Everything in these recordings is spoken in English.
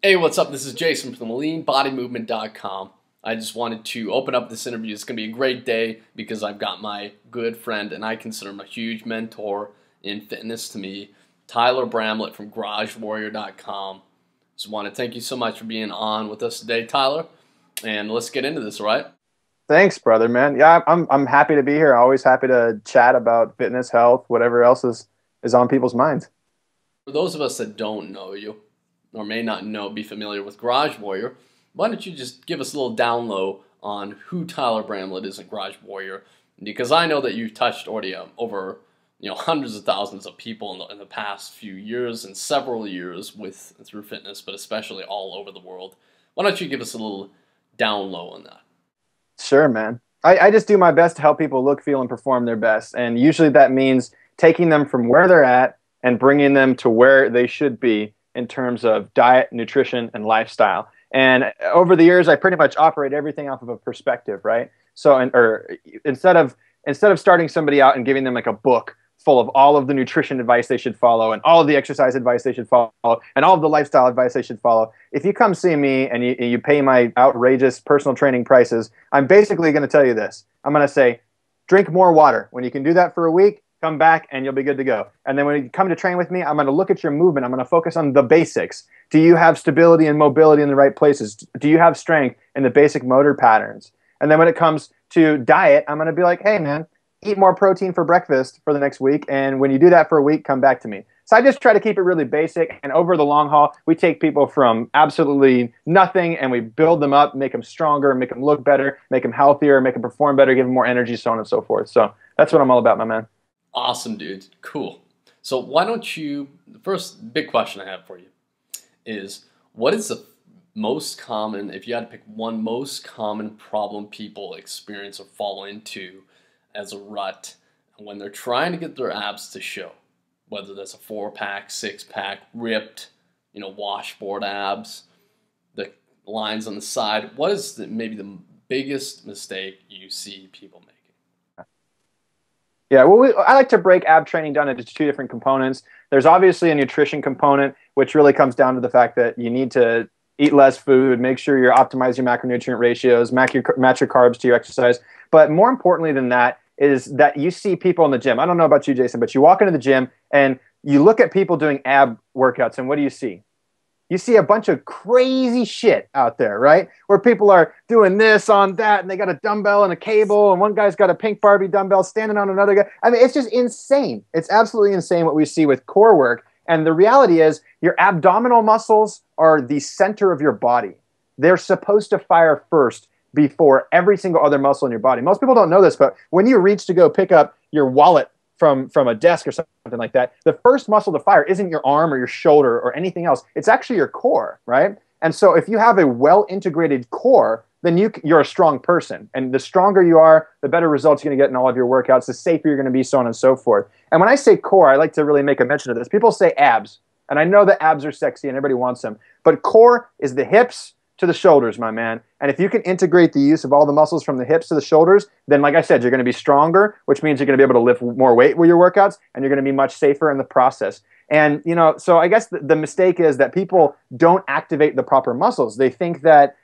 Hey, what's up? This is Jason from leanbodymovement.com. I just wanted to open up this interview. It's going to be a great day because I've got my good friend, and I consider him a huge mentor in fitness to me, Tyler Bramlett from GarageWarrior.com. Just want to thank you so much for being on with us today, Tyler, and let's get into this, all right? Thanks, brother, man. Yeah, I'm happy to be here. Always happy to chat about fitness, health, whatever else is on people's minds. For those of us that don't know you, or may not be familiar with Garage Warrior, why don't you just give us a little down low on who Tyler Bramlett is at Garage Warrior? Because I know that you've touched already over hundreds of thousands of people in the past few years and several years through fitness, but especially all over the world. Why don't you give us a little down low on that? Sure, man. I just do my best to help people look, feel, and perform their best. And usually that means taking them from where they're at and bringing them to where they should be in terms of diet, nutrition, and lifestyle. And over the years, I pretty much operate everything off of a perspective, right? So, instead of starting somebody out and giving them like a book full of all of the nutrition advice they should follow and all of the exercise advice they should follow and all of the lifestyle advice they should follow, if you come see me and you pay my outrageous personal training prices, I'm basically going to tell you this. I'm going to say, drink more water. When you can do that for a week, come back and you'll be good to go. And then when you come to train with me, I'm going to look at your movement. I'm going to focus on the basics. Do you have stability and mobility in the right places? Do you have strength in the basic motor patterns? And then when it comes to diet, I'm going to be like, hey, man, eat more protein for breakfast for the next week. And when you do that for a week, come back to me. So I just try to keep it really basic. And over the long haul, we take people from absolutely nothing and we build them up, make them stronger, make them look better, make them healthier, make them perform better, give them more energy, so on and so forth. So that's what I'm all about, my man. Awesome, dude. Cool. So why don't you, the first big question I have for you is, what is the most common, if you had to pick one most common problem people experience or fall into as a rut when they're trying to get their abs to show, whether that's a 4-pack, 6-pack, ripped, washboard abs, the lines on the side. What is maybe the biggest mistake you see people making? Yeah, well, I like to break ab training down into two different components. There's obviously a nutrition component, which really comes down to the fact that you need to eat less food, make sure you're optimizing your macronutrient ratios, match your carbs to your exercise. But more importantly than that is that you see people in the gym. I don't know about you, Jason, but you walk into the gym and you look at people doing ab workouts, and what do you see? You see a bunch of crazy shit out there, right? Where people are doing this on that, and they got a dumbbell and a cable, and one guy's got a pink Barbie dumbbell standing on another guy. I mean, it's just insane. It's absolutely insane what we see with core work. And the reality is your abdominal muscles are the center of your body. They're supposed to fire first before every single other muscle in your body. Most people don't know this, but when you reach to go pick up your wallet from a desk or something like that, the first muscle to fire isn't your arm or your shoulder or anything else. It's actually your core, right? And so if you have a well-integrated core, then you're a strong person. And the stronger you are, the better results you're going to get in all of your workouts, the safer you're going to be, so on and so forth. And when I say core, I like to really make a mention of this. People say abs, and I know that abs are sexy and everybody wants them, but core is the hips to the shoulders, my man. And if you can integrate the use of all the muscles from the hips to the shoulders, then like I said, you're going to be stronger, which means you're going to be able to lift more weight with your workouts, and you're going to be much safer in the process. And, so I guess the mistake is that people don't activate the proper muscles. They think that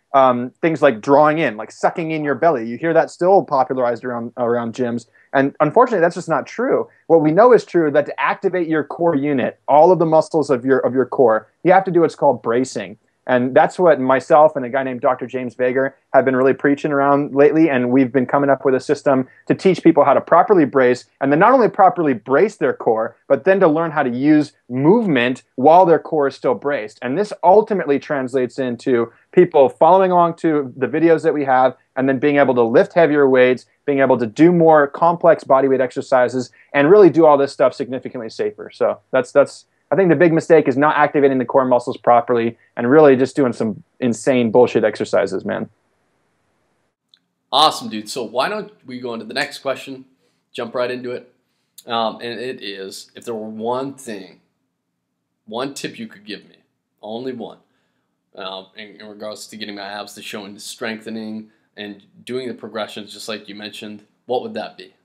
things like drawing in, like sucking in your belly, you hear that still popularized around gyms. And unfortunately, that's just not true. What we know is true, that to activate your core unit, all of the muscles of your core, you have to do what's called bracing. And that's what myself and a guy named Dr. James Vager have been really preaching around lately. And we've been coming up with a system to teach people how to properly brace, and then not only properly brace their core, but then to learn how to use movement while their core is still braced. And this ultimately translates into people following along to the videos that we have, and then being able to lift heavier weights, being able to do more complex bodyweight exercises, and really do all this stuff significantly safer. So that's I think the big mistake is not activating the core muscles properly and really just doing some insane bullshit exercises, man. Awesome, dude. So why don't we go into the next question, jump right into it. And it is, if there were one tip you could give me, only one, in regards to getting my abs to showing, strengthening, and doing the progressions just like you mentioned, what would that be?